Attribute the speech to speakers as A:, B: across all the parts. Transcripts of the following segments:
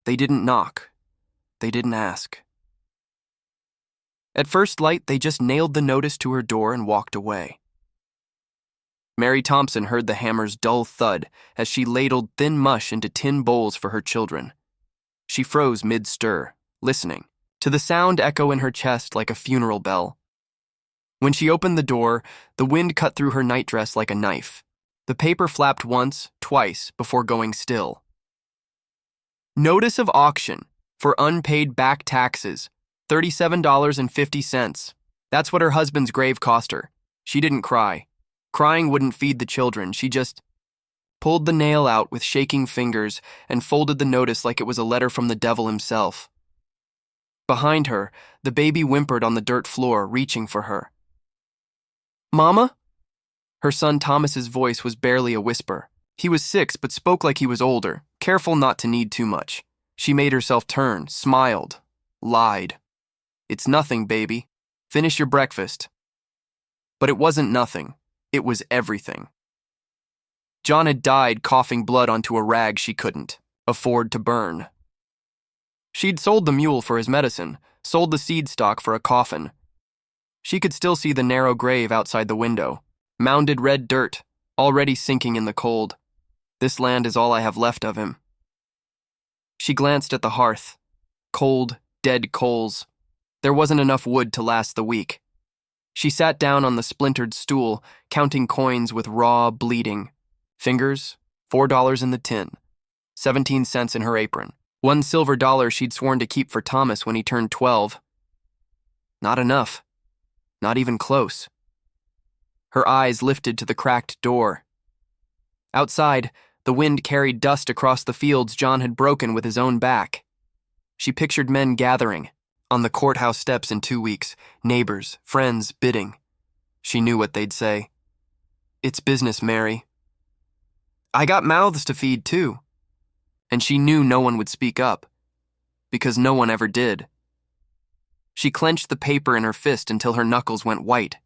A: They didn't knock. They didn't ask. At first light, they just nailed the notice to her door and walked away. Mary Thompson heard the hammer's dull thud as she ladled thin mush into tin bowls for her children. She froze mid-stir, listening, to the sound echo in her chest like a funeral bell. When she opened the door, the wind cut through her nightdress like a knife. The paper flapped once, twice, before going still. Notice of auction for unpaid back taxes, $37.50. That's what her husband's grave cost her. She didn't cry. Crying wouldn't feed the children. She just pulled the nail out with shaking fingers and folded the notice like it was a letter from the devil himself. Behind her, the baby whimpered on the dirt floor, reaching for her. "Mama?" Her son Thomas's voice was barely a whisper. He was 6 but spoke like he was older, careful not to need too much. She made herself turn, smiled, lied. "It's nothing, baby. Finish your breakfast." But it wasn't nothing. It was everything. John had died coughing blood onto a rag she couldn't afford to burn. She'd sold the mule for his medicine, sold the seed stock for a coffin. She could still see the narrow grave outside the window, mounded red dirt, already sinking in the cold. This land is all I have left of him. She glanced at the hearth. Cold, dead coals. There wasn't enough wood to last the week. She sat down on the splintered stool, counting coins with raw, bleeding fingers, $4 in the tin, 17 cents in her apron, $1 silver she'd sworn to keep for Thomas when he turned 12. Not enough. Not even close. Her eyes lifted to the cracked door. Outside, the wind carried dust across the fields John had broken with his own back. She pictured men gathering on the courthouse steps in 2 weeks, neighbors, friends, bidding. She knew what they'd say. "It's business, Mary." "I got mouths to feed, too." And she knew no one would speak up, because no one ever did. She clenched the paper in her fist until her knuckles went white.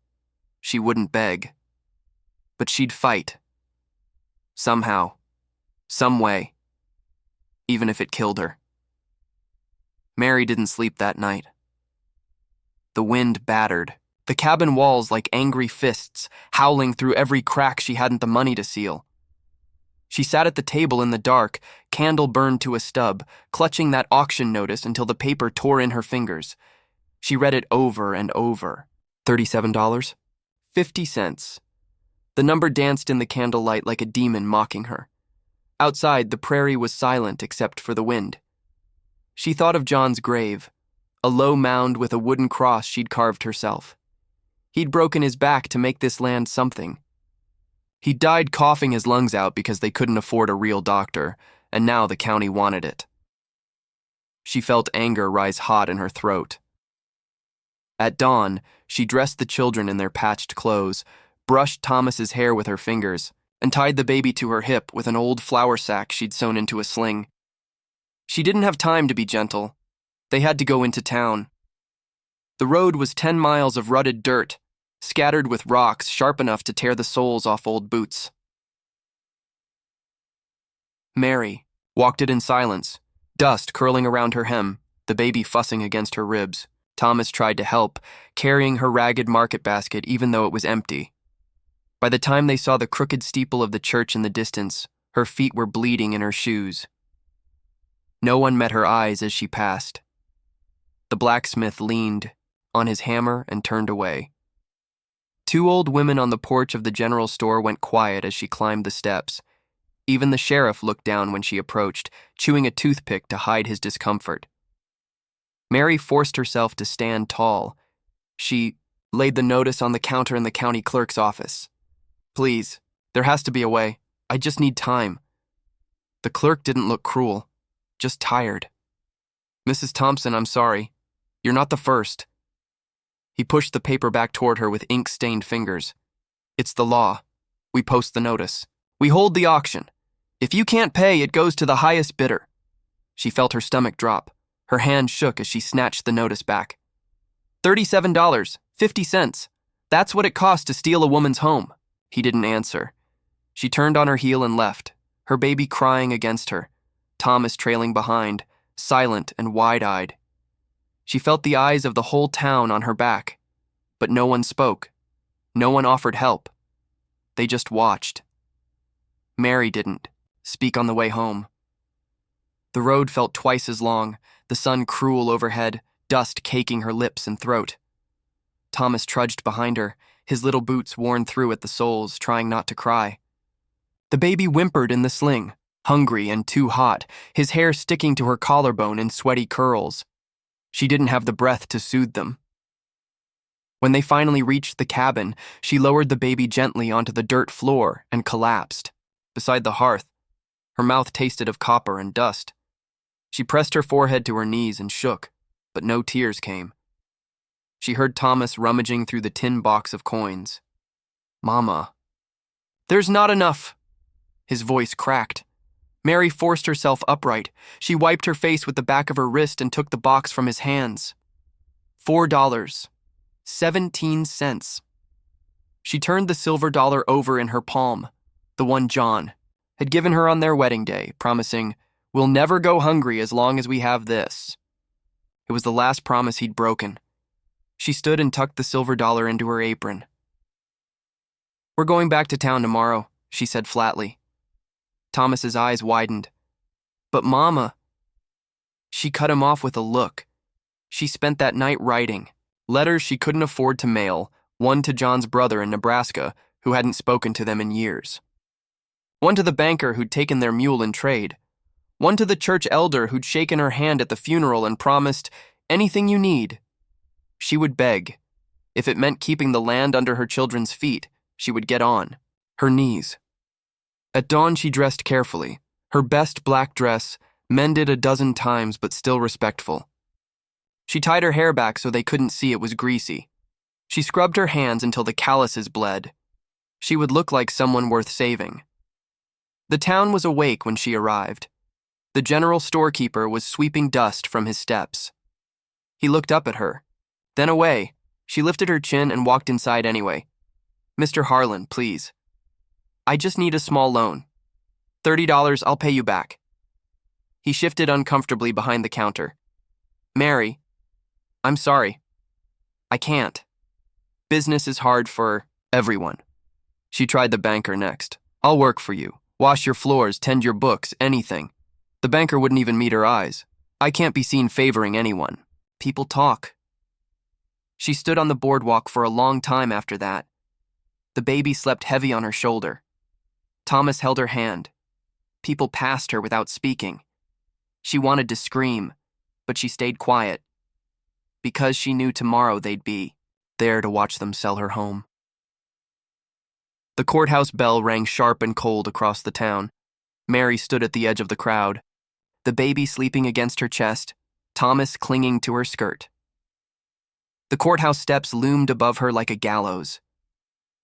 A: She wouldn't beg. But she'd fight. Somehow. Some way. Even if it killed her. Mary didn't sleep that night. The wind battered, the cabin walls like angry fists, howling through every crack she hadn't the money to seal. She sat at the table in the dark, candle burned to a stub, clutching that auction notice until the paper tore in her fingers. She read it over and over. $37? 50 cents. The number danced in the candlelight like a demon mocking her. Outside, the prairie was silent except for the wind. She thought of John's grave, a low mound with a wooden cross she'd carved herself. He'd broken his back to make this land something. He died coughing his lungs out because they couldn't afford a real doctor, and now the county wanted it. She felt anger rise hot in her throat. At dawn, she dressed the children in their patched clothes, brushed Thomas's hair with her fingers, and tied the baby to her hip with an old flour sack she'd sewn into a sling. She didn't have time to be gentle. They had to go into town. The road was 10 miles of rutted dirt, scattered with rocks sharp enough to tear the soles off old boots. Mary walked it in silence, dust curling around her hem, the baby fussing against her ribs. Thomas tried to help, carrying her ragged market basket even though it was empty. By the time they saw the crooked steeple of the church in the distance, her feet were bleeding in her shoes. No one met her eyes as she passed. The blacksmith leaned on his hammer and turned away. 2 old women on the porch of the general store went quiet as she climbed the steps. Even the sheriff looked down when she approached, chewing a toothpick to hide his discomfort. Mary forced herself to stand tall. She laid the notice on the counter in the county clerk's office. "Please, there has to be a way. I just need time." The clerk didn't look cruel, just tired. "Mrs. Thompson, I'm sorry. You're not the first." He pushed the paper back toward her with ink-stained fingers. "It's the law. We post the notice. We hold the auction. If you can't pay, it goes to the highest bidder." She felt her stomach drop. Her hand shook as she snatched the notice back. $37.50. That's what it cost to steal a woman's home. He didn't answer. She turned on her heel and left, her baby crying against her, Thomas trailing behind, silent and wide-eyed. She felt the eyes of the whole town on her back, but no one spoke. No one offered help. They just watched. Mary didn't speak on the way home. The road felt twice as long, the sun cruel overhead, dust caking her lips and throat. Thomas trudged behind her, his little boots worn through at the soles, trying not to cry. The baby whimpered in the sling, hungry and too hot, his hair sticking to her collarbone in sweaty curls. She didn't have the breath to soothe them. When they finally reached the cabin, she lowered the baby gently onto the dirt floor and collapsed. Beside the hearth, her mouth tasted of copper and dust. She pressed her forehead to her knees and shook, but no tears came. She heard Thomas rummaging through the tin box of coins. "Mama." "There's not enough." His voice cracked. Mary forced herself upright. She wiped her face with the back of her wrist and took the box from his hands. $4.17. She turned the silver dollar over in her palm, the one John had given her on their wedding day, promising, "We'll never go hungry as long as we have this." It was the last promise he'd broken. She stood and tucked the silver dollar into her apron. "We're going back to town tomorrow," she said flatly. Thomas's eyes widened. "But Mama..." She cut him off with a look. She spent that night writing letters she couldn't afford to mail, one to John's brother in Nebraska, who hadn't spoken to them in years. One to the banker who'd taken their mule in trade. One to the church elder who'd shaken her hand at the funeral and promised, "Anything you need." She would beg. If it meant keeping the land under her children's feet, she would get on her knees. At dawn, she dressed carefully, her best black dress, mended a dozen times but still respectful. She tied her hair back so they couldn't see it was greasy. She scrubbed her hands until the calluses bled. She would look like someone worth saving. The town was awake when she arrived. The general storekeeper was sweeping dust from his steps. He looked up at her, then away. She lifted her chin and walked inside anyway. "Mr. Harlan, please. I just need a small loan. $30, I'll pay you back." He shifted uncomfortably behind the counter. "Mary, I'm sorry. I can't. Business is hard for everyone." She tried the banker next. "I'll work for you. Wash your floors, tend your books, anything." The banker wouldn't even meet her eyes. "I can't be seen favoring anyone. People talk." She stood on the boardwalk for a long time after that. The baby slept heavy on her shoulder. Thomas held her hand. People passed her without speaking. She wanted to scream, but she stayed quiet, because she knew tomorrow they'd be there to watch them sell her home. The courthouse bell rang sharp and cold across the town. Mary stood at the edge of the crowd, the baby sleeping against her chest, Thomas clinging to her skirt. The courthouse steps loomed above her like a gallows.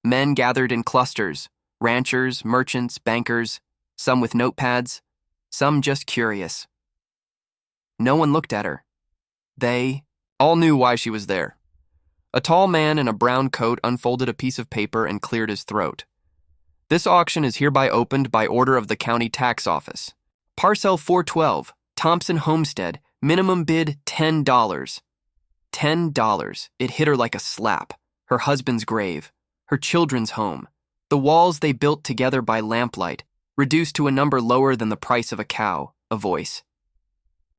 A: Men gathered in clusters, ranchers, merchants, bankers, some with notepads, some just curious. No one looked at her. They all knew why she was there. A tall man in a brown coat unfolded a piece of paper and cleared his throat. "This auction is hereby opened by order of the county tax office. Parcel 412, Thompson Homestead, minimum bid $10. $10. It hit her like a slap. Her husband's grave, her children's home, the walls they built together by lamplight, reduced to a number lower than the price of a cow. A voice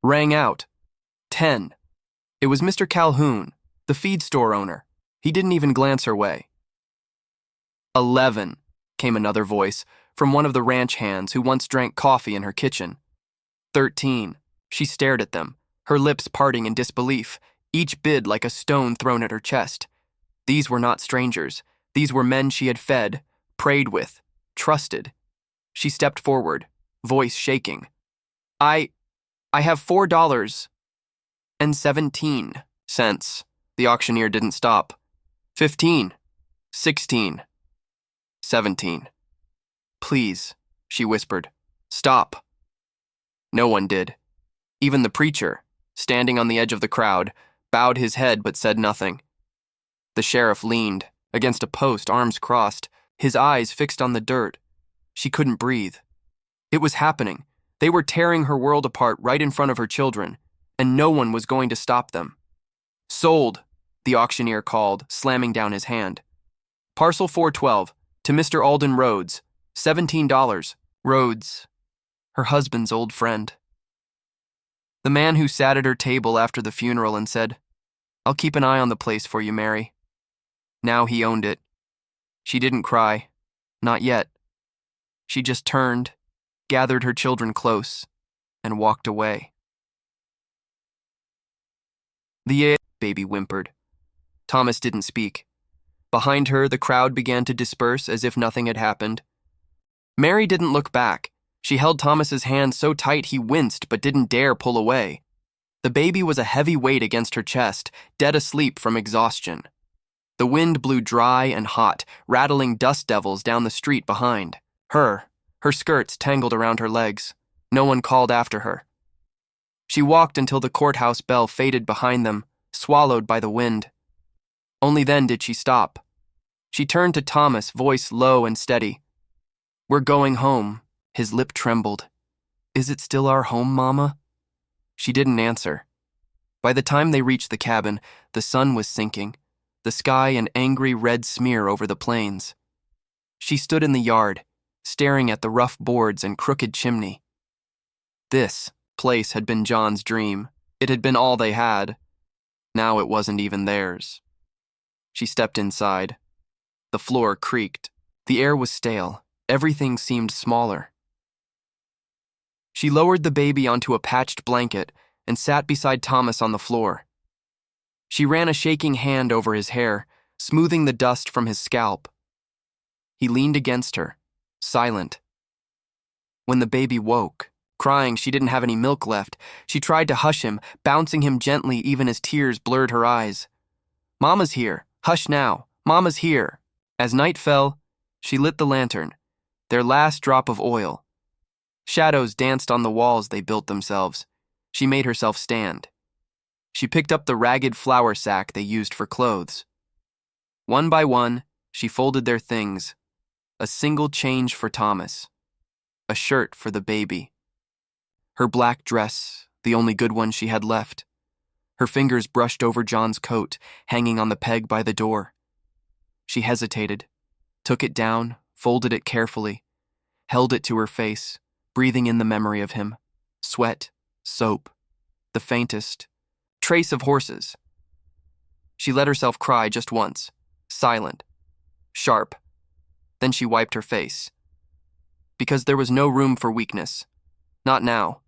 A: rang out. 10. It was Mr. Calhoun, the feed store owner. He didn't even glance her way. 11, came another voice from one of the ranch hands who once drank coffee in her kitchen. 13. She stared at them, her lips parting in disbelief, each bid like a stone thrown at her chest. These were not strangers. These were men she had fed, prayed with, trusted. She stepped forward, voice shaking. I have $4.17. The auctioneer didn't stop. 15, 16, 17. "Please," she whispered. "Stop." No one did. Even the preacher, standing on the edge of the crowd, bowed his head but said nothing. The sheriff leaned against a post, arms crossed, his eyes fixed on the dirt. She couldn't breathe. It was happening. They were tearing her world apart right in front of her children, and no one was going to stop them. "Sold," the auctioneer called, slamming down his hand. "Parcel 412, to Mr. Alden Rhodes, $17. Rhodes, her husband's old friend. The man who sat at her table after the funeral and said, "I'll keep an eye on the place for you, Mary." Now he owned it. She didn't cry. Not yet. She just turned, gathered her children close, and walked away. "The baby whimpered. Thomas didn't speak. Behind her, the crowd began to disperse as if nothing had happened. Mary didn't look back. She held Thomas's hand so tight he winced but didn't dare pull away. The baby was a heavy weight against her chest, dead asleep from exhaustion. The wind blew dry and hot, rattling dust devils down the street behind. Her skirts tangled around her legs. No one called after her. She walked until the courthouse bell faded behind them, swallowed by the wind. Only then did she stop. She turned to Thomas, voice low and steady. "We're going home." His lip trembled. "Is it still our home, Mama?" She didn't answer. By the time they reached the cabin, the sun was sinking, the sky an angry red smear over the plains. She stood in the yard, staring at the rough boards and crooked chimney. This place had been John's dream. It had been all they had. Now it wasn't even theirs. She stepped inside. The floor creaked. The air was stale. Everything seemed smaller. She lowered the baby onto a patched blanket and sat beside Thomas on the floor. She ran a shaking hand over his hair, smoothing the dust from his scalp. He leaned against her, silent. When the baby woke, crying she didn't have any milk left, she tried to hush him, bouncing him gently even as tears blurred her eyes. "Mama's here. Hush now. Mama's here." As night fell, she lit the lantern, their last drop of oil. Shadows danced on the walls they built themselves. She made herself stand. She picked up the ragged flour sack they used for clothes. One by one, she folded their things. A single change for Thomas. A shirt for the baby. Her black dress, the only good one she had left. Her fingers brushed over John's coat, hanging on the peg by the door. She hesitated, took it down, folded it carefully, held it to her face, breathing in the memory of him. Sweat, soap, the faintest trace of horses. She let herself cry just once, silent, sharp. Then she wiped her face. Because there was no room for weakness. Not now.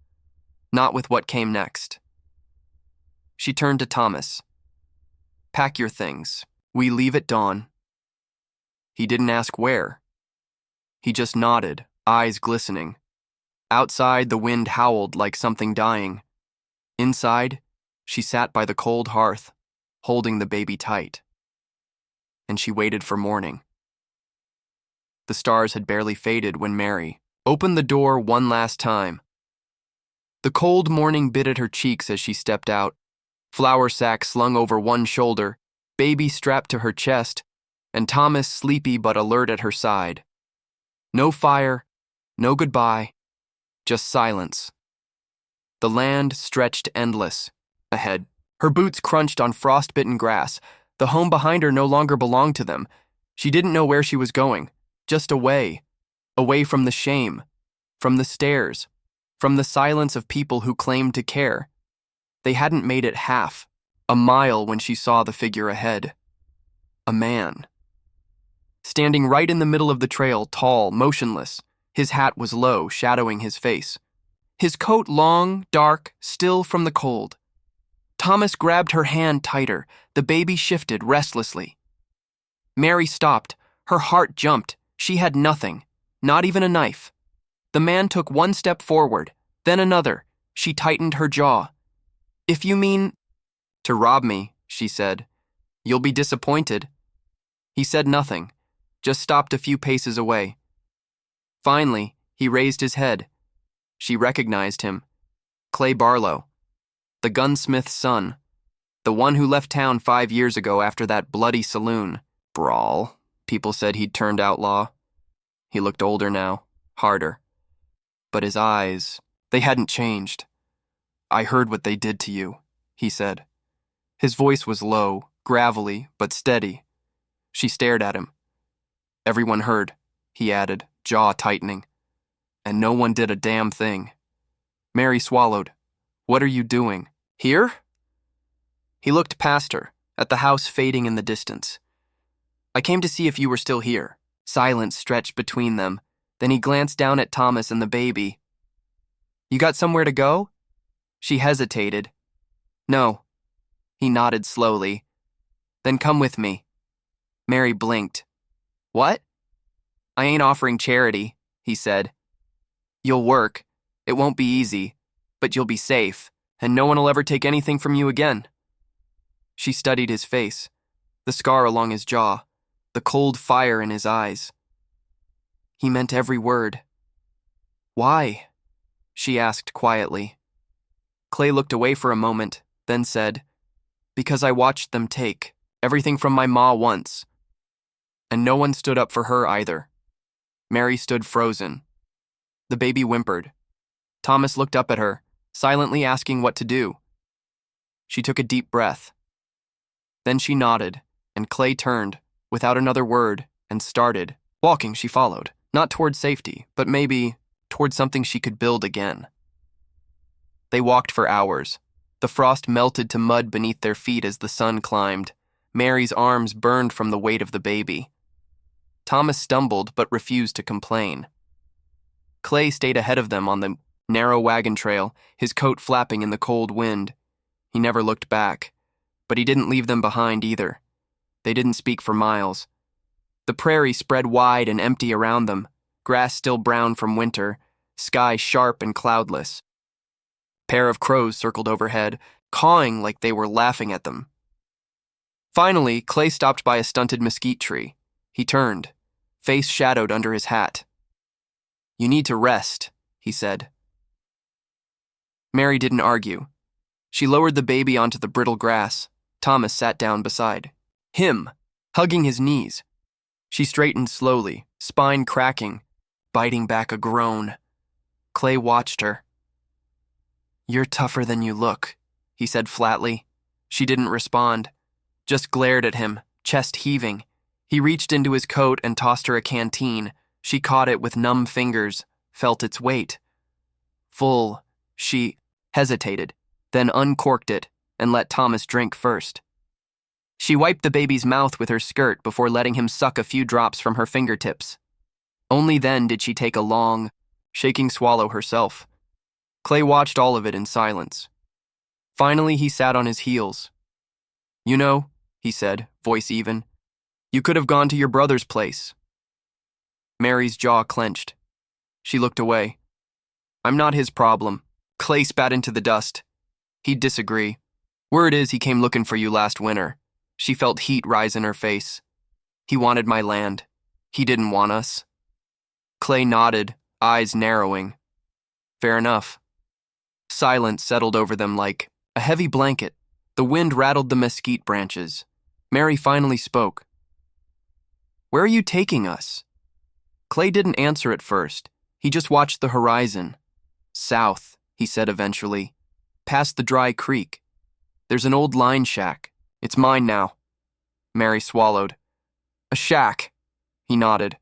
A: Not with what came next. She turned to Thomas. "Pack your things. We leave at dawn." He didn't ask where. He just nodded, eyes glistening. Outside, the wind howled like something dying. Inside, she sat by the cold hearth, holding the baby tight. And she waited for morning. The stars had barely faded when Mary opened the door one last time. The cold morning bit at her cheeks as she stepped out, flour sack slung over one shoulder, baby strapped to her chest, and Thomas sleepy but alert at her side. No fire, no goodbye, just silence. The land stretched endless ahead. Her boots crunched on frost-bitten grass. The home behind her no longer belonged to them. She didn't know where she was going, just away from the shame, from the stares, from the silence of people who claimed to care. They hadn't made it half a mile when she saw the figure ahead. A man. Standing right in the middle of the trail, tall, motionless. His hat was low, shadowing his face. His coat long, dark, still from the cold. Thomas grabbed her hand tighter. The baby shifted restlessly. Mary stopped. Her heart jumped. She had nothing, not even a knife. The man took one step forward, then another. She tightened her jaw. "If you mean to rob me," she said, "you'll be disappointed." He said nothing, just stopped a few paces away. Finally, he raised his head. She recognized him. Clay Barlow, the gunsmith's son, the one who left town 5 years ago after that bloody saloon brawl. People said he'd turned outlaw. He looked older now, harder. But his eyes, They hadn't changed. I heard what they did to you, he said. His voice was low, gravelly, but steady. She stared at him. Everyone heard, he added, jaw tightening. And no one did a damn thing. Mary swallowed. What are you doing? Here? He looked past her, at the house fading in the distance. I came to see if you were still here. Silence stretched between them. Then he glanced down at Thomas and the baby. You got somewhere to go? She hesitated. No. He nodded slowly. Then come with me. Mary blinked. What? I ain't offering charity, he said. You'll work. It won't be easy, but you'll be safe, and no one will ever take anything from you again. She studied his face, the scar along his jaw, the cold fire in his eyes. He meant every word. Why? She asked quietly. Clay looked away for a moment, then said, Because I watched them take everything from my ma once. And no one stood up for her either. Mary stood frozen. The baby whimpered. Thomas looked up at her, silently asking what to do. She took a deep breath. Then she nodded, and Clay turned, without another word, and started. Walking, she followed, not toward safety, but maybe toward something she could build again. They walked for hours. The frost melted to mud beneath their feet as the sun climbed. Mary's arms burned from the weight of the baby. Thomas stumbled but refused to complain. Clay stayed ahead of them on the narrow wagon trail, his coat flapping in the cold wind. He never looked back, but he didn't leave them behind either. They didn't speak for miles. The prairie spread wide and empty around them, grass still brown from winter, sky sharp and cloudless. A pair of crows circled overhead, cawing like they were laughing at them. Finally, Clay stopped by a stunted mesquite tree. He turned, face shadowed under his hat. You need to rest, he said. Mary didn't argue. She lowered the baby onto the brittle grass. Thomas sat down beside him, hugging his knees. She straightened slowly, spine cracking, biting back a groan. Clay watched her. You're tougher than you look, he said flatly. She didn't respond, just glared at him, chest heaving. He reached into his coat and tossed her a canteen. She caught it with numb fingers, felt its weight. Full, she hesitated, then uncorked it and let Thomas drink first. She wiped the baby's mouth with her skirt before letting him suck a few drops from her fingertips. Only then did she take a long, shaking swallow herself. Clay watched all of it in silence. Finally, he sat on his heels. You know, he said, voice even, you could have gone to your brother's place. Mary's jaw clenched. She looked away. I'm not his problem. Clay spat into the dust. He'd disagree. Word is he came looking for you last winter. She felt heat rise in her face. He wanted my land. He didn't want us. Clay nodded, eyes narrowing. Fair enough. Silence settled over them like a heavy blanket. The wind rattled the mesquite branches. Mary finally spoke. Where are you taking us? Clay didn't answer at first. He just watched the horizon. South, he said eventually. Past the dry creek. There's an old line shack. It's mine now. Mary swallowed. A shack. He nodded.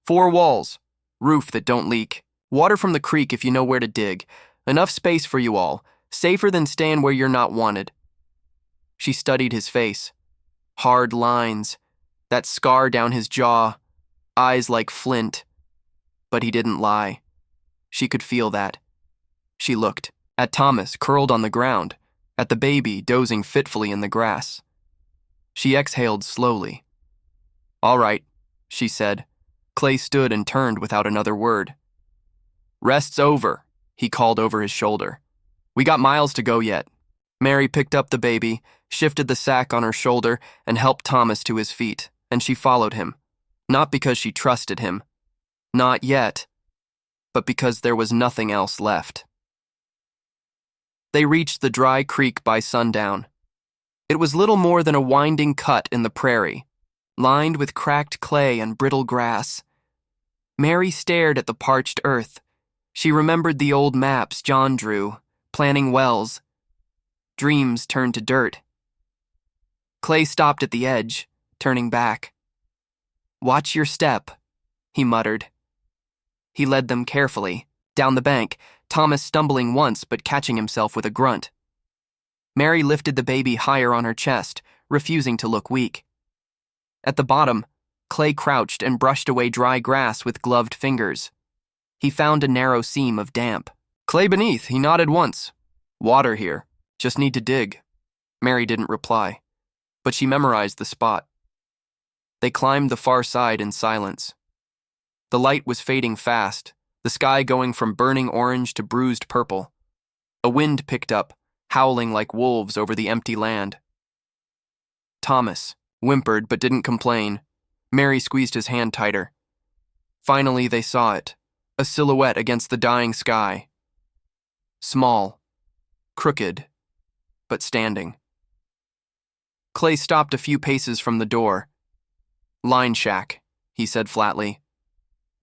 A: 4 walls. Roof that don't leak. Water from the creek if you know where to dig. Enough space for you all. Safer than staying where you're not wanted. She studied his face. Hard lines. That scar down his jaw. Eyes like flint. But he didn't lie. She could feel that. She looked at Thomas curled on the ground, at the baby dozing fitfully in the grass. She exhaled slowly. All right, she said. Clay stood and turned without another word. Rest's over, he called over his shoulder. We got miles to go yet. Mary picked up the baby, shifted the sack on her shoulder, and helped Thomas to his feet, and she followed him. Not because she trusted him. Not yet. But because there was nothing else left. They reached the dry creek by sundown. It was little more than a winding cut in the prairie, lined with cracked clay and brittle grass. Mary stared at the parched earth. She remembered the old maps John drew, planning wells. Dreams turned to dirt. Clay stopped at the edge, turning back. "Watch your step," he muttered. He led them carefully, down the bank, Thomas stumbling once but catching himself with a grunt. Mary lifted the baby higher on her chest, refusing to look weak. At the bottom, Clay crouched and brushed away dry grass with gloved fingers. He found a narrow seam of damp. "Clay beneath," he nodded once. "Water here. Just need to dig." Mary didn't reply, but she memorized the spot. They climbed the far side in silence. The light was fading fast, the sky going from burning orange to bruised purple. A wind picked up, howling like wolves over the empty land. Thomas whimpered but didn't complain. Mary squeezed his hand tighter. Finally, they saw it, a silhouette against the dying sky. Small, crooked, but standing. Clay stopped a few paces from the door. "Line shack," he said flatly.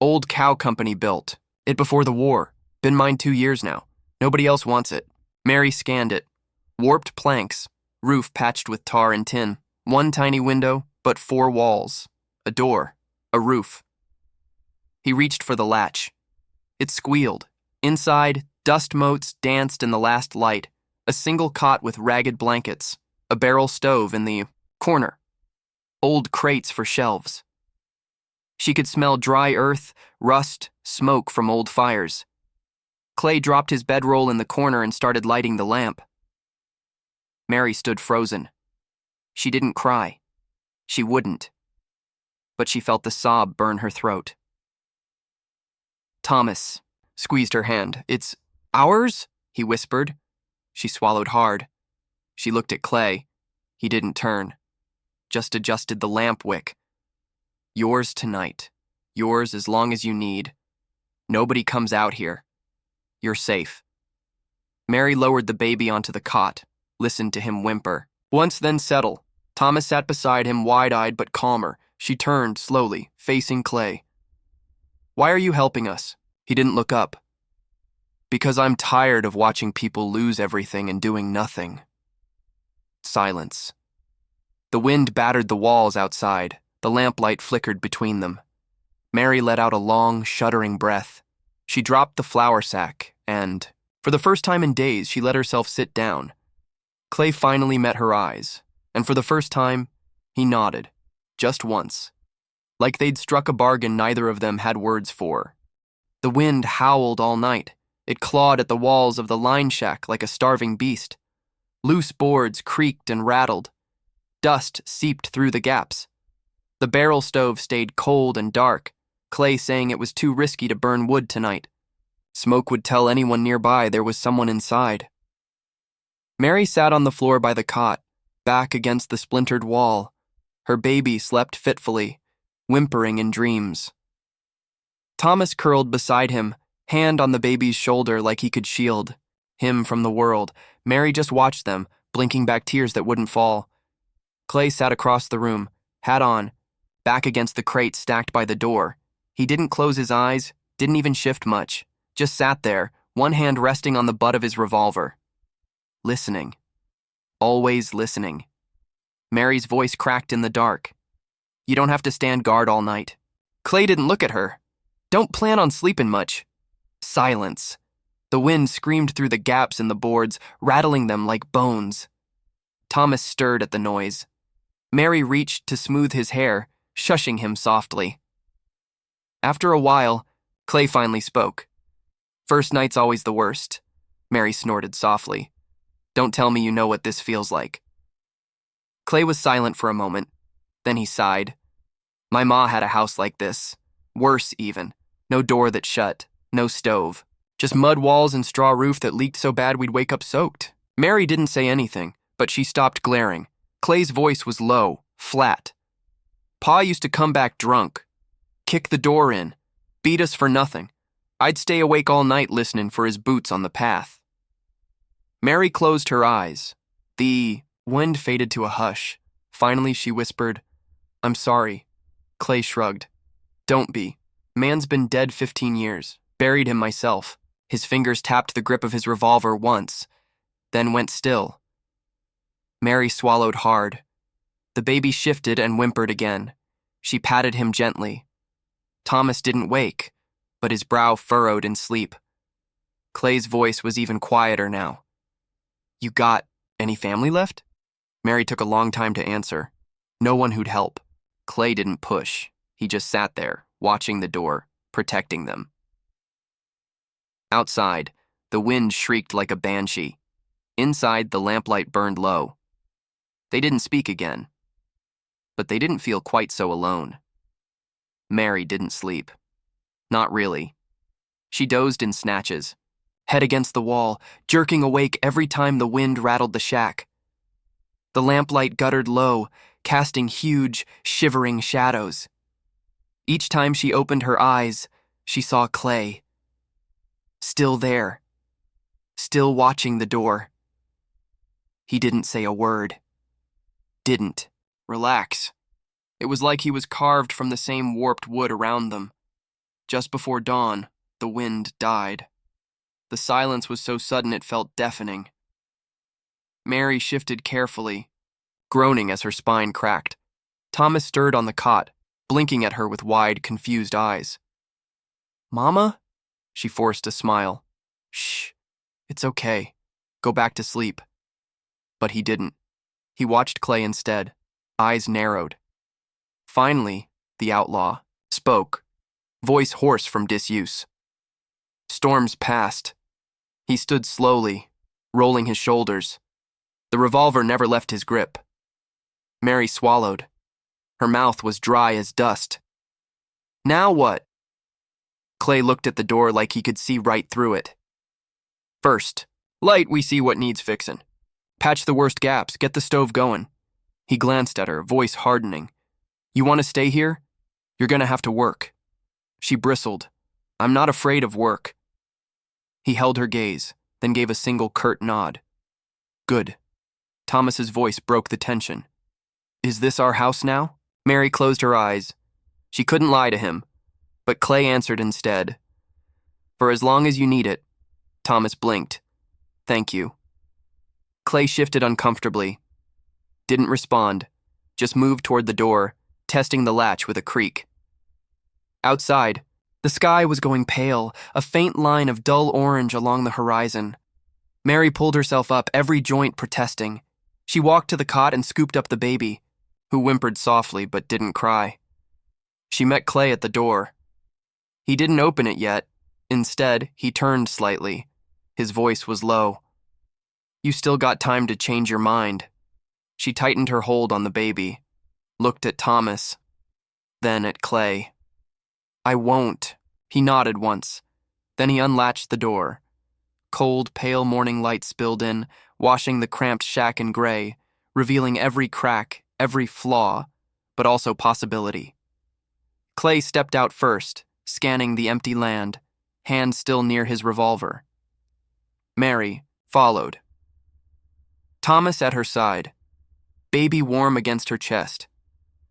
A: "Old cow company built it before the war. Been mine 2 years now. Nobody else wants it." Mary scanned it. Warped planks, roof patched with tar and tin, one tiny window, but 4 walls, a door, a roof. He reached for the latch. It squealed. Inside, dust motes danced in the last light, a single cot with ragged blankets, a barrel stove in the corner, old crates for shelves. She could smell dry earth, rust, smoke from old fires. Clay dropped his bedroll in the corner and started lighting the lamp. Mary stood frozen. She didn't cry. She wouldn't. But she felt the sob burn her throat. Thomas squeezed her hand. "It's ours?" he whispered. She swallowed hard. She looked at Clay. He didn't turn, just adjusted the lamp wick. "Yours tonight. Yours as long as you need. Nobody comes out here. You're safe." Mary lowered the baby onto the cot, listened to him whimper. Once then settle. Thomas sat beside him, wide-eyed but calmer. She turned slowly, facing Clay. "Why are you helping us?" He didn't look up. "Because I'm tired of watching people lose everything and doing nothing." Silence. The wind battered the walls outside. The lamplight flickered between them. Mary let out a long, shuddering breath. She dropped the flour sack and, for the first time in days, she let herself sit down. Clay finally met her eyes, and for the first time, he nodded, just once, like they'd struck a bargain neither of them had words for. The wind howled all night. It clawed at the walls of the line shack like a starving beast. Loose boards creaked and rattled. Dust seeped through the gaps. The barrel stove stayed cold and dark, Clay saying it was too risky to burn wood tonight. Smoke would tell anyone nearby there was someone inside. Mary sat on the floor by the cot, back against the splintered wall. Her baby slept fitfully, whimpering in dreams. Thomas curled beside him, hand on the baby's shoulder like he could shield him from the world. Mary just watched them, blinking back tears that wouldn't fall. Clay sat across the room, hat on, back against the crate stacked by the door. He didn't close his eyes, didn't even shift much, just sat there, one hand resting on the butt of his revolver. Listening. Always listening. Mary's voice cracked in the dark. "You don't have to stand guard all night." Clay didn't look at her. "Don't plan on sleeping much." Silence. The wind screamed through the gaps in the boards, rattling them like bones. Thomas stirred at the noise. Mary reached to smooth his hair, shushing him softly. After a while, Clay finally spoke. "First night's always the worst." Mary snorted softly. "Don't tell me you know what this feels like." Clay was silent for a moment. Then he sighed. "My ma had a house like this. Worse, even. No door that shut. No stove. Just mud walls and straw roof that leaked so bad we'd wake up soaked." Mary didn't say anything, but she stopped glaring. Clay's voice was low, flat. "Pa used to come back drunk. Kick the door in. Beat us for nothing. I'd stay awake all night listening for his boots on the path." Mary closed her eyes. The wind faded to a hush. Finally, she whispered, "I'm sorry." Clay shrugged. "Don't be. Man's been dead 15 years. Buried him myself. His fingers tapped the grip of his revolver once, then went still. Mary swallowed hard. The baby shifted and whimpered again. She patted him gently. Thomas didn't wake, but his brow furrowed in sleep. Clay's voice was even quieter now. "You got any family left?" Mary took a long time to answer. No one who'd help. Clay didn't push. He just sat there, watching the door, protecting them. Outside, the wind shrieked like a banshee. Inside, the lamplight burned low. They didn't speak again. But they didn't feel quite so alone. Mary didn't sleep. Not really. She dozed in snatches, head against the wall, jerking awake every time the wind rattled the shack. The lamplight guttered low, casting huge, shivering shadows. Each time she opened her eyes, she saw Clay. Still there. Still watching the door. He didn't say a word. Didn't. Relax. It was like he was carved from the same warped wood around them. Just before dawn, the wind died. The silence was so sudden it felt deafening. Mary shifted carefully, groaning as her spine cracked. Thomas stirred on the cot, blinking at her with wide, confused eyes. "Mama?" She forced a smile. "Shh. It's okay. Go back to sleep." But he didn't. He watched Clay instead, eyes narrowed. Finally, the outlaw spoke, voice hoarse from disuse. Storms passed. He stood slowly, rolling his shoulders. The revolver never left his grip. Mary swallowed. Her mouth was dry as dust. "Now what?" Clay looked at the door like he could see right through it. "First, light, we see what needs fixin'. Patch the worst gaps, get the stove going." He glanced at her, voice hardening. "You want to stay here? You're gonna have to work." She bristled. "I'm not afraid of work." He held her gaze, then gave a single curt nod. "Good." Thomas's voice broke the tension. "Is this our house now?" Mary closed her eyes. She couldn't lie to him, but Clay answered instead. "For as long as you need it." Thomas blinked. "Thank you." Clay shifted uncomfortably. Didn't respond, just moved toward the door, testing the latch with a creak. Outside, the sky was going pale, a faint line of dull orange along the horizon. Mary pulled herself up, every joint protesting. She walked to the cot and scooped up the baby, who whimpered softly but didn't cry. She met Clay at the door. He didn't open it yet. Instead, he turned slightly. His voice was low. "You still got time to change your mind." She tightened her hold on the baby, looked at Thomas, then at Clay. "I won't." He nodded once. Then he unlatched the door. Cold, pale morning light spilled in, washing the cramped shack in gray, revealing every crack, every flaw, but also possibility. Clay stepped out first, scanning the empty land, hand still near his revolver. Mary followed. Thomas at her side, baby warm against her chest.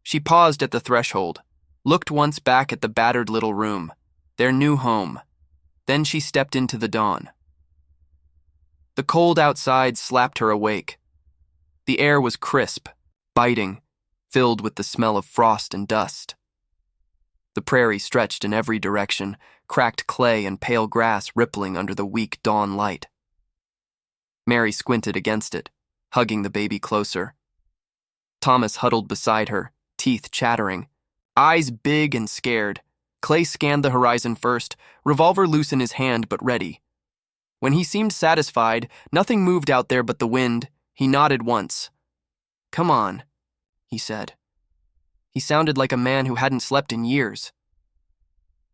A: She paused at the threshold, looked once back at the battered little room, their new home. Then she stepped into the dawn. The cold outside slapped her awake. The air was crisp, biting, filled with the smell of frost and dust. The prairie stretched in every direction, cracked clay and pale grass rippling under the weak dawn light. Mary squinted against it, hugging the baby closer. Thomas huddled beside her, teeth chattering, eyes big and scared. Clay scanned the horizon first, revolver loose in his hand but ready. When he seemed satisfied, nothing moved out there but the wind. He nodded once. "Come on," he said. He sounded like a man who hadn't slept in years.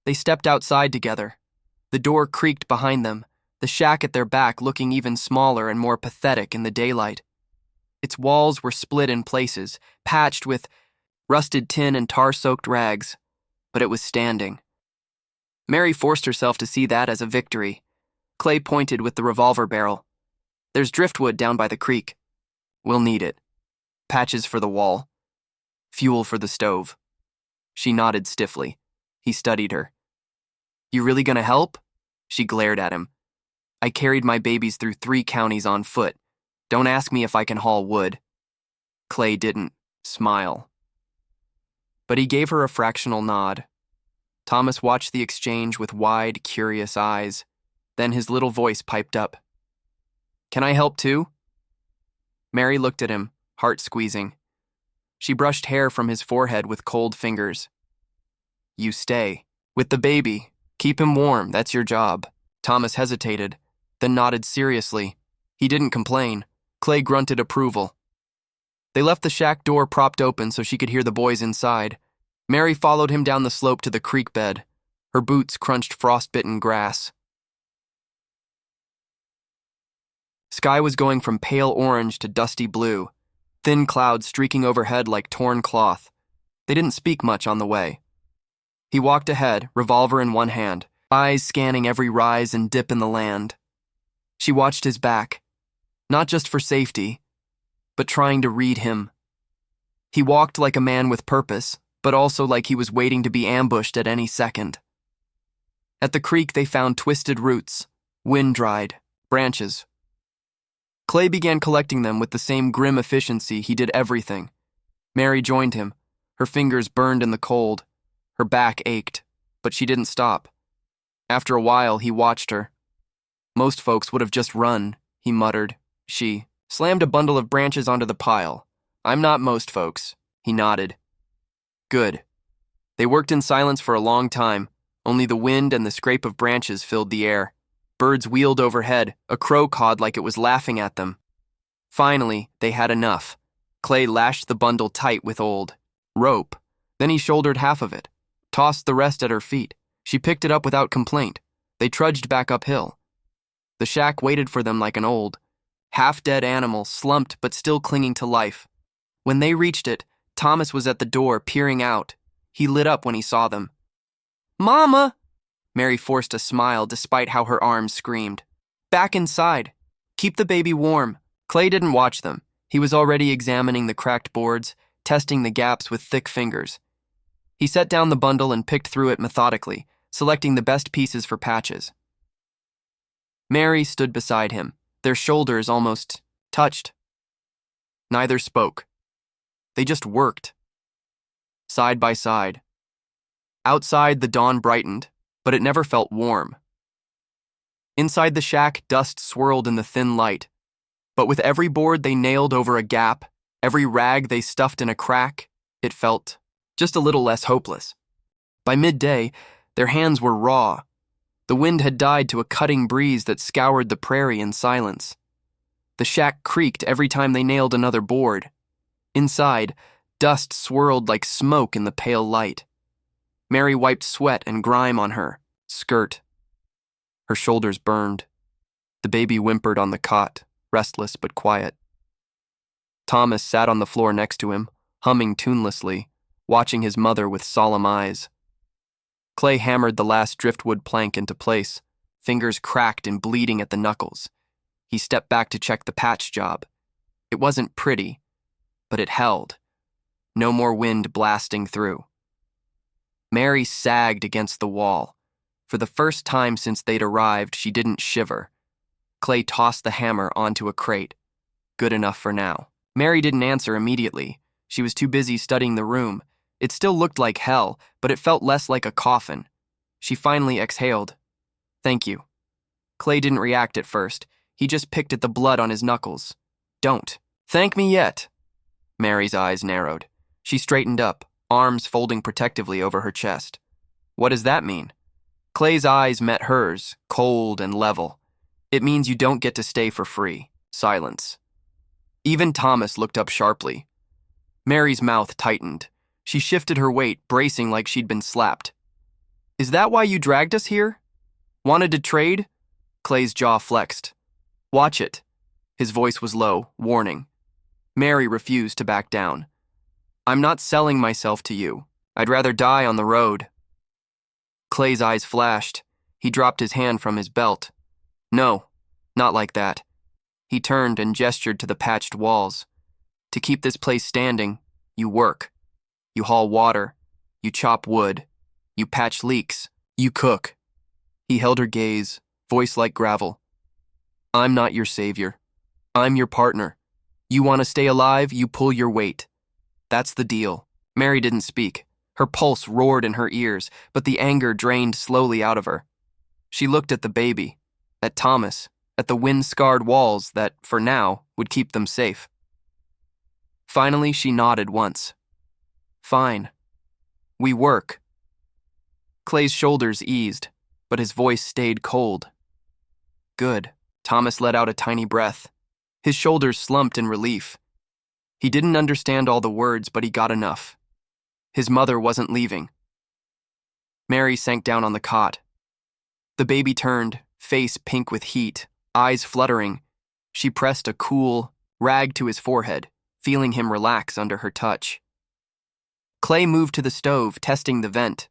A: They stepped outside together. The door creaked behind them, the shack at their back looking even smaller and more pathetic in the daylight. Its walls were split in places, patched with rusted tin and tar-soaked rags, but it was standing. Mary forced herself to see that as a victory. Clay pointed with the revolver barrel. "There's driftwood down by the creek. We'll need it. Patches for the wall. Fuel for the stove." She nodded stiffly. He studied her. "You really gonna help?" She glared at him. I carried my babies through 3 counties on foot. Don't ask me if I can haul wood. Clay didn't smile. But he gave her a fractional nod. Thomas watched the exchange with wide, curious eyes. Then his little voice piped up. Can I help too? Mary looked at him, heart squeezing. She brushed hair from his forehead with cold fingers. You stay. With the baby. Keep him warm, that's your job. Thomas hesitated, then nodded seriously. He didn't complain. Clay grunted approval. They left the shack door propped open so she could hear the boys inside. Mary followed him down the slope to the creek bed. Her boots crunched frostbitten grass. Sky was going from pale orange to dusty blue, thin clouds streaking overhead like torn cloth. They didn't speak much on the way. He walked ahead, revolver in one hand, eyes scanning every rise and dip in the land. She watched his back, not just for safety, but trying to read him. He walked like a man with purpose, but also like he was waiting to be ambushed at any second. At the creek, they found twisted roots, wind-dried, branches. Clay began collecting them with the same grim efficiency he did everything. Mary joined him. Her fingers burned in the cold. Her back ached, but she didn't stop. After a while, he watched her. Most folks would have just run, he muttered. She slammed a bundle of branches onto the pile. I'm not most folks, he nodded. Good. They worked in silence for a long time. Only the wind and the scrape of branches filled the air. Birds wheeled overhead. A crow cawed like it was laughing at them. Finally, they had enough. Clay lashed the bundle tight with old rope. Then he shouldered half of it, tossed the rest at her feet. She picked it up without complaint. They trudged back uphill. The shack waited for them like an old, half-dead animal, slumped but still clinging to life. When they reached it, Thomas was at the door, peering out. He lit up when he saw them. Mama! Mary forced a smile despite how her arms screamed. Back inside. Keep the baby warm. Clay didn't watch them. He was already examining the cracked boards, testing the gaps with thick fingers. He set down the bundle and picked through it methodically, selecting the best pieces for patches. Mary stood beside him, their shoulders almost touched. Neither spoke. They just worked. Side by side. Outside, the dawn brightened, but it never felt warm. Inside the shack, dust swirled in the thin light. But with every board they nailed over a gap, every rag they stuffed in a crack, it felt just a little less hopeless. By midday, their hands were raw. The wind had died to a cutting breeze that scoured the prairie in silence. The shack creaked every time they nailed another board. Inside, dust swirled like smoke in the pale light. Mary wiped sweat and grime on her skirt. Her shoulders burned. The baby whimpered on the cot, restless but quiet. Thomas sat on the floor next to him, humming tunelessly, watching his mother with solemn eyes. Clay hammered the last driftwood plank into place, fingers cracked and bleeding at the knuckles. He stepped back to check the patch job. It wasn't pretty, but it held. No more wind blasting through. Mary sagged against the wall. For the first time since they'd arrived, she didn't shiver. Clay tossed the hammer onto a crate. Good enough for now. Mary didn't answer immediately. She was too busy studying the room. It still looked like hell, but it felt less like a coffin. She finally exhaled. Thank you. Clay didn't react at first. He just picked at the blood on his knuckles. Don't. Thank me yet. Mary's eyes narrowed. She straightened up, arms folding protectively over her chest. What does that mean? Clay's eyes met hers, cold and level. It means you don't get to stay for free. Silence. Even Thomas looked up sharply. Mary's mouth tightened. She shifted her weight, bracing like she'd been slapped. Is that why you dragged us here? Wanted to trade? Clay's jaw flexed. Watch it. His voice was low, warning. Mary refused to back down. I'm not selling myself to you. I'd rather die on the road. Clay's eyes flashed. He dropped his hand from his belt. No, not like that. He turned and gestured to the patched walls. To keep this place standing, you work. You haul water. You chop wood. You patch leaks. You cook. He held her gaze, voice like gravel. I'm not your savior. I'm your partner. You want to stay alive, you pull your weight. That's the deal. Mary didn't speak. Her pulse roared in her ears, but the anger drained slowly out of her. She looked at the baby, at Thomas, at the wind-scarred walls that, for now, would keep them safe. Finally, she nodded once. Fine. We work. Clay's shoulders eased, but his voice stayed cold. Good. Thomas let out a tiny breath. His shoulders slumped in relief. He didn't understand all the words, but he got enough. His mother wasn't leaving. Mary sank down on the cot. The baby turned, face pink with heat, eyes fluttering. She pressed a cool rag to his forehead, feeling him relax under her touch. Clay moved to the stove, testing the vent.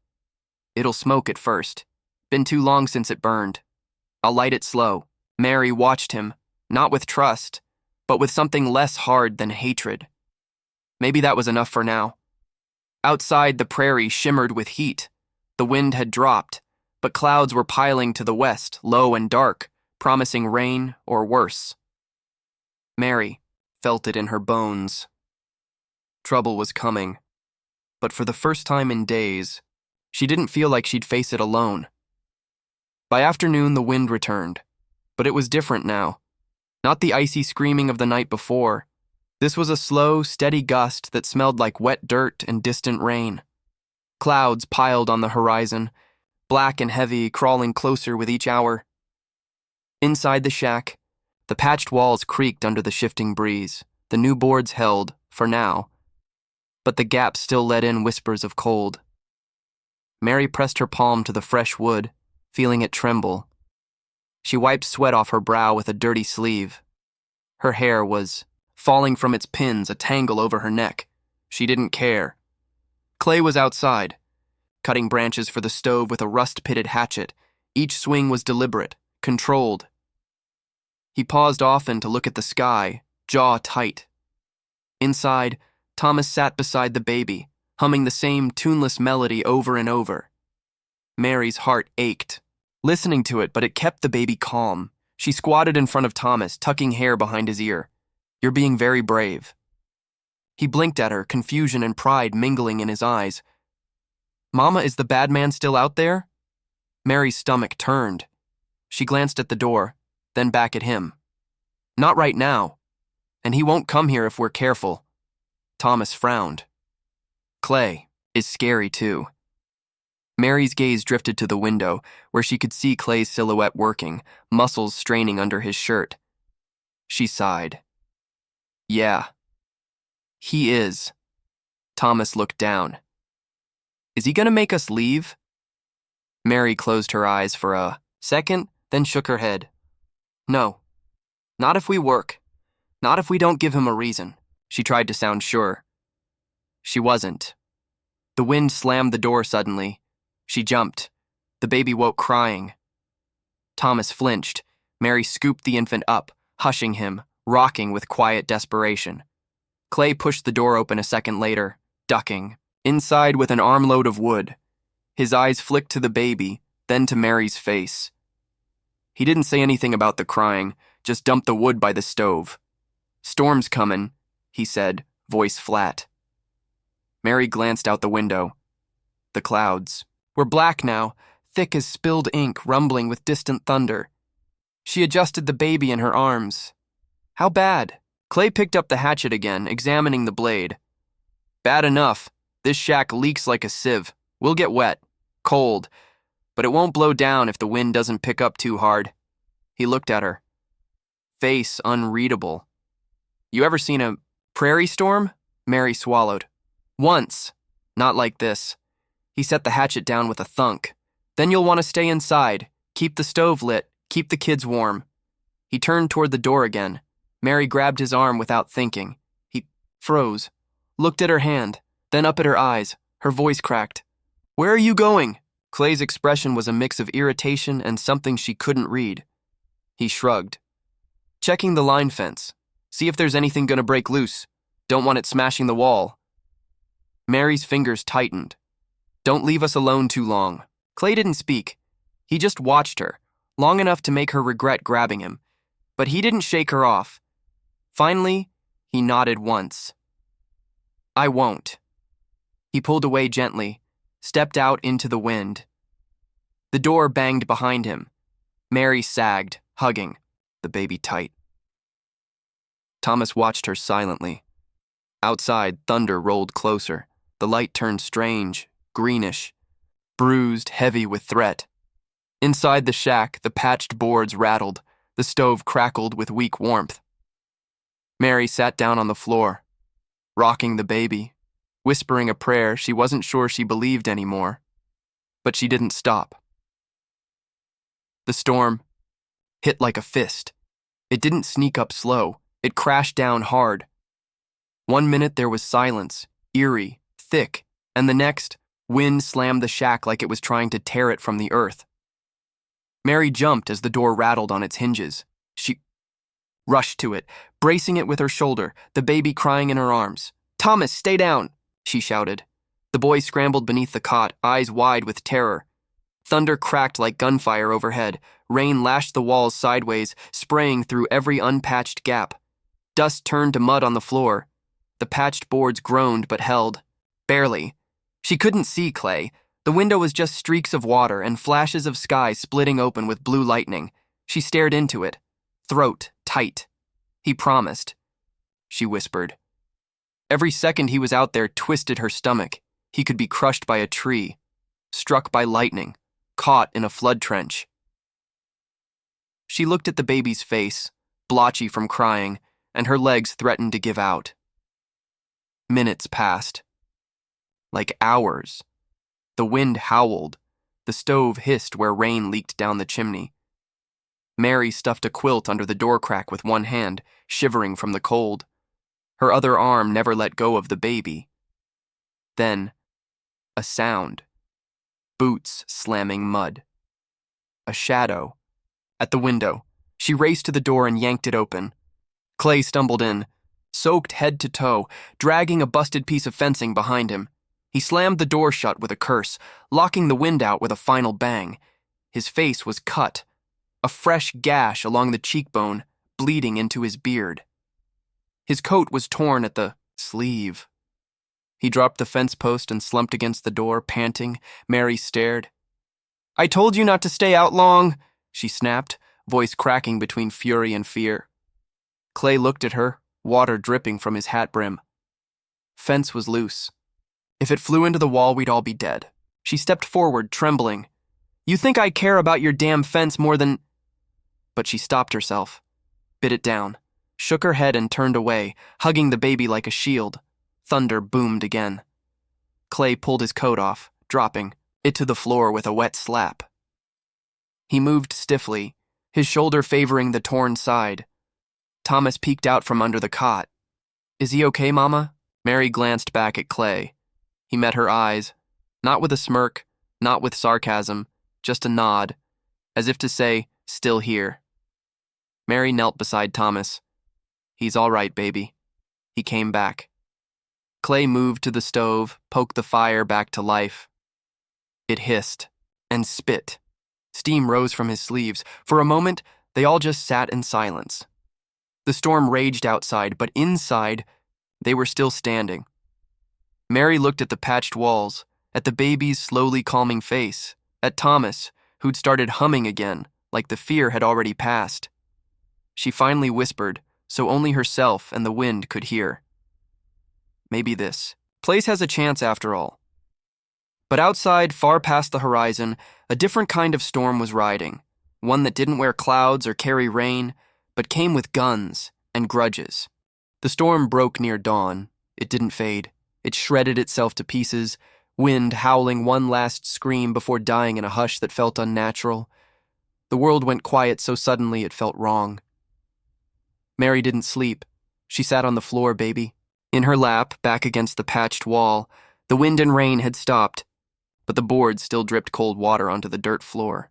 A: It'll smoke at first. Been too long since it burned. I'll light it slow. Mary watched him, not with trust, but with something less hard than hatred. Maybe that was enough for now. Outside, the prairie shimmered with heat. The wind had dropped, but clouds were piling to the west, low and dark, promising rain or worse. Mary felt it in her bones. Trouble was coming. But for the first time in days, she didn't feel like she'd face it alone. By afternoon, the wind returned, but it was different now. Not the icy screaming of the night before. This was a slow, steady gust that smelled like wet dirt and distant rain. Clouds piled on the horizon, black and heavy, crawling closer with each hour. Inside the shack, the patched walls creaked under the shifting breeze. The new boards held, for now, but the gaps still let in whispers of cold. Mary pressed her palm to the fresh wood, feeling it tremble. She wiped sweat off her brow with a dirty sleeve. Her hair was falling from its pins, a tangle over her neck. She didn't care. Clay was outside, cutting branches for the stove with a rust-pitted hatchet. Each swing was deliberate, controlled. He paused often to look at the sky, jaw tight. Inside, Thomas sat beside the baby, humming the same tuneless melody over and over. Mary's heart ached, listening to it, but it kept the baby calm. She squatted in front of Thomas, tucking hair behind his ear. You're being very brave. He blinked at her, confusion and pride mingling in his eyes. Mama, is the bad man still out there? Mary's stomach turned. She glanced at the door, then back at him. Not right now. And he won't come here if we're careful. Thomas frowned. Clay is scary too. Mary's gaze drifted to the window, where she could see Clay's silhouette working, muscles straining under his shirt. She sighed. Yeah. He is. Thomas looked down. Is he gonna make us leave? Mary closed her eyes for a second, then shook her head. No. Not if we work. Not if we don't give him a reason. She tried to sound sure. She wasn't. The wind slammed the door suddenly. She jumped. The baby woke crying. Thomas flinched. Mary scooped the infant up, hushing him, rocking with quiet desperation. Clay pushed the door open a second later, ducking, inside with an armload of wood. His eyes flicked to the baby, then to Mary's face. He didn't say anything about the crying, just dumped the wood by the stove. Storm's comin', he said, voice flat. Mary glanced out the window. The clouds were black now, thick as spilled ink, rumbling with distant thunder. She adjusted the baby in her arms. How bad? Clay picked up the hatchet again, examining the blade. Bad enough. This shack leaks like a sieve. We'll get wet, cold, but it won't blow down if the wind doesn't pick up too hard. He looked at her. Face unreadable. You ever seen a prairie storm? Mary swallowed. Once. Not like this. He set the hatchet down with a thunk. Then you'll want to stay inside, keep the stove lit, keep the kids warm. He turned toward the door again. Mary grabbed his arm without thinking. He froze, looked at her hand, then up at her eyes. Her voice cracked. Where are you going? Clay's expression was a mix of irritation and something she couldn't read. He shrugged. Checking the line fence. See if there's anything gonna break loose. Don't want it smashing the wall. Mary's fingers tightened. Don't leave us alone too long. Clay didn't speak. He just watched her, long enough to make her regret grabbing him, but he didn't shake her off. Finally, he nodded once. "I won't." He pulled away gently, stepped out into the wind. The door banged behind him. Mary sagged, hugging the baby tight. Thomas watched her silently. Outside, thunder rolled closer. The light turned strange, greenish, bruised, heavy with threat. Inside the shack, the patched boards rattled. The stove crackled with weak warmth. Mary sat down on the floor, rocking the baby, whispering a prayer she wasn't sure she believed anymore. But she didn't stop. The storm hit like a fist. It didn't sneak up slow. It crashed down hard. 1 minute there was silence, eerie, thick, and the next, wind slammed the shack like it was trying to tear it from the earth. Mary jumped as the door rattled on its hinges. She rushed to it, bracing it with her shoulder, the baby crying in her arms. "Thomas, stay down," she shouted. The boy scrambled beneath the cot, eyes wide with terror. Thunder cracked like gunfire overhead. Rain lashed the walls sideways, spraying through every unpatched gap. Dust turned to mud on the floor. The patched boards groaned but held. Barely. She couldn't see Clay. The window was just streaks of water and flashes of sky splitting open with blue lightning. She stared into it, throat tight. "He promised," she whispered. Every second he was out there twisted her stomach. He could be crushed by a tree, struck by lightning, caught in a flood trench. She looked at the baby's face, blotchy from crying, and her legs threatened to give out. Minutes passed. Like hours. The wind howled. The stove hissed where rain leaked down the chimney. Mary stuffed a quilt under the door crack with one hand, shivering from the cold. Her other arm never let go of the baby. Then, a sound. Boots slamming mud. A shadow. At the window. She raced to the door and yanked it open. Clay stumbled in, soaked head to toe, dragging a busted piece of fencing behind him. He slammed the door shut with a curse, locking the wind out with a final bang. His face was cut, a fresh gash along the cheekbone, bleeding into his beard. His coat was torn at the sleeve. He dropped the fence post and slumped against the door, panting. Mary stared. "I told you not to stay out long," she snapped, voice cracking between fury and fear. Clay looked at her, water dripping from his hat brim. Fence was loose. If it flew into the wall, we'd all be dead. She stepped forward, trembling. "You think I care about your damn fence more than—" But she stopped herself, bit it down, shook her head and turned away, hugging the baby like a shield. Thunder boomed again. Clay pulled his coat off, dropping it to the floor with a wet slap. He moved stiffly, his shoulder favoring the torn side. Thomas peeked out from under the cot. "Is he okay, Mama?" Mary glanced back at Clay. He met her eyes, not with a smirk, not with sarcasm, just a nod, as if to say, "Still here." Mary knelt beside Thomas. "He's all right, baby." He came back. Clay moved to the stove, poked the fire back to life. It hissed and spit. Steam rose from his sleeves. For a moment, they all just sat in silence. The storm raged outside, but inside, they were still standing. Mary looked at the patched walls, at the baby's slowly calming face, at Thomas, who'd started humming again, like the fear had already passed. She finally whispered, so only herself and the wind could hear. "Maybe this place has a chance after all." But outside, far past the horizon, a different kind of storm was riding, one that didn't wear clouds or carry rain, but came with guns and grudges. The storm broke near dawn. It didn't fade. It shredded itself to pieces, wind howling one last scream before dying in a hush that felt unnatural. The world went quiet so suddenly it felt wrong. Mary didn't sleep. She sat on the floor, baby. In her lap, back against the patched wall, the wind and rain had stopped, but the boards still dripped cold water onto the dirt floor.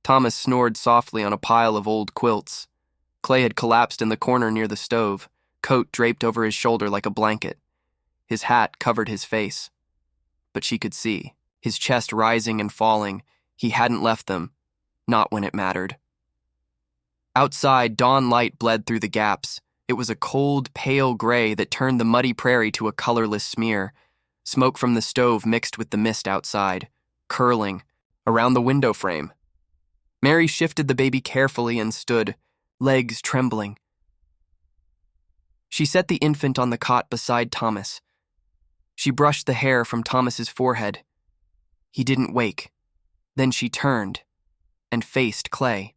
A: Thomas snored softly on a pile of old quilts. Clay had collapsed in the corner near the stove, coat draped over his shoulder like a blanket. His hat covered his face. But she could see, his chest rising and falling. He hadn't left them. not when it mattered. Outside, dawn light bled through the gaps. It was a cold, pale gray that turned the muddy prairie to a colorless smear. Smoke from the stove mixed with the mist outside, curling around the window frame. Mary shifted the baby carefully and stood, legs trembling. She set the infant on the cot beside Thomas. She brushed the hair from Thomas's forehead. He didn't wake. Then she turned and faced Clay.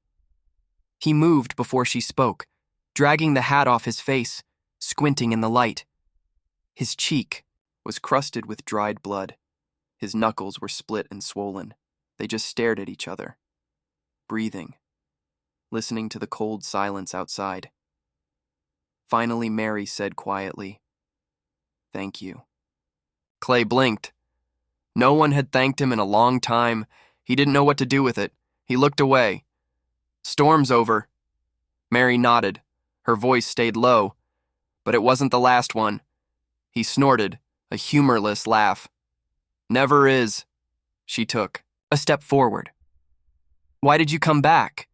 A: He moved before she spoke, dragging the hat off his face, squinting in the light. His cheek was crusted with dried blood. His knuckles were split and swollen. They just stared at each other, breathing, listening to the cold silence outside. Finally, Mary said quietly, "Thank you." Clay blinked. No one had thanked him in a long time. He didn't know what to do with it. He looked away. "Storm's over." Mary nodded. Her voice stayed low, but it wasn't the last one. He snorted, a humorless laugh. "Never is." She took a step forward. "Why did you come back?"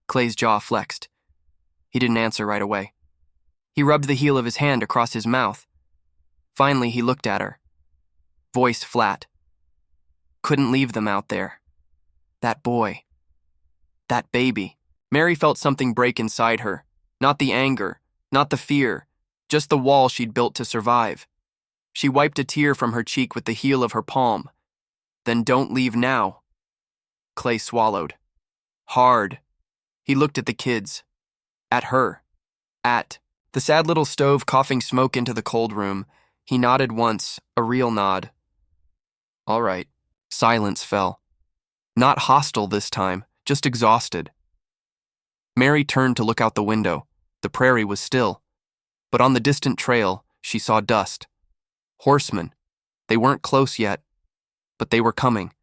A: Clay's jaw flexed. He didn't answer right away. He rubbed the heel of his hand across his mouth. Finally, he looked at her. Voice flat. "Couldn't leave them out there. That boy. That baby." Mary felt something break inside her. Not the anger, not the fear, just the wall she'd built to survive. She wiped a tear from her cheek with the heel of her palm. "Then don't leave now." Clay swallowed. Hard. He looked at the kids. At her. At the sad little stove coughing smoke into the cold room. He nodded once, a real nod. "All right." Silence fell. Not hostile this time, just exhausted. Mary turned to look out the window. The prairie was still. But on the distant trail, she saw dust. Horsemen. They weren't close yet, but they were coming.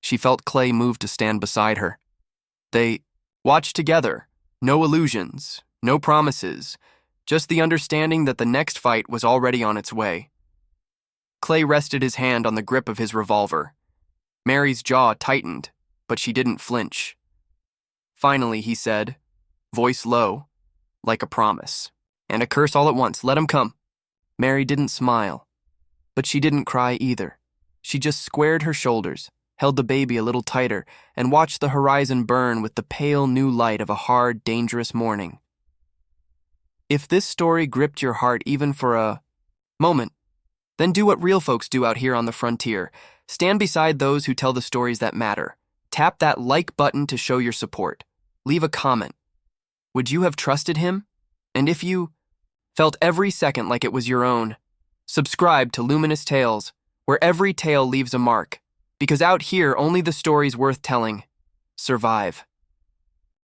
A: She felt Clay move to stand beside her. They watched together. No illusions, no promises, just the understanding that the next fight was already on its way. Clay rested his hand on the grip of his revolver. Mary's jaw tightened, but she didn't flinch. Finally, he said, voice low, like a promise. "And a curse all at once. Let 'em come." Mary didn't smile, but she didn't cry either. She just squared her shoulders, held the baby a little tighter, and watched the horizon burn with the pale new light of a hard, dangerous morning. If this story gripped your heart even for a moment, then do what real folks do out here on the frontier. Stand beside those who tell the stories that matter. Tap that like button to show your support. Leave a comment. Would you have trusted him? And if you felt every second like it was your own, subscribe to Luminous Tales, where every tale leaves a mark. Because out here, only the stories worth telling survive.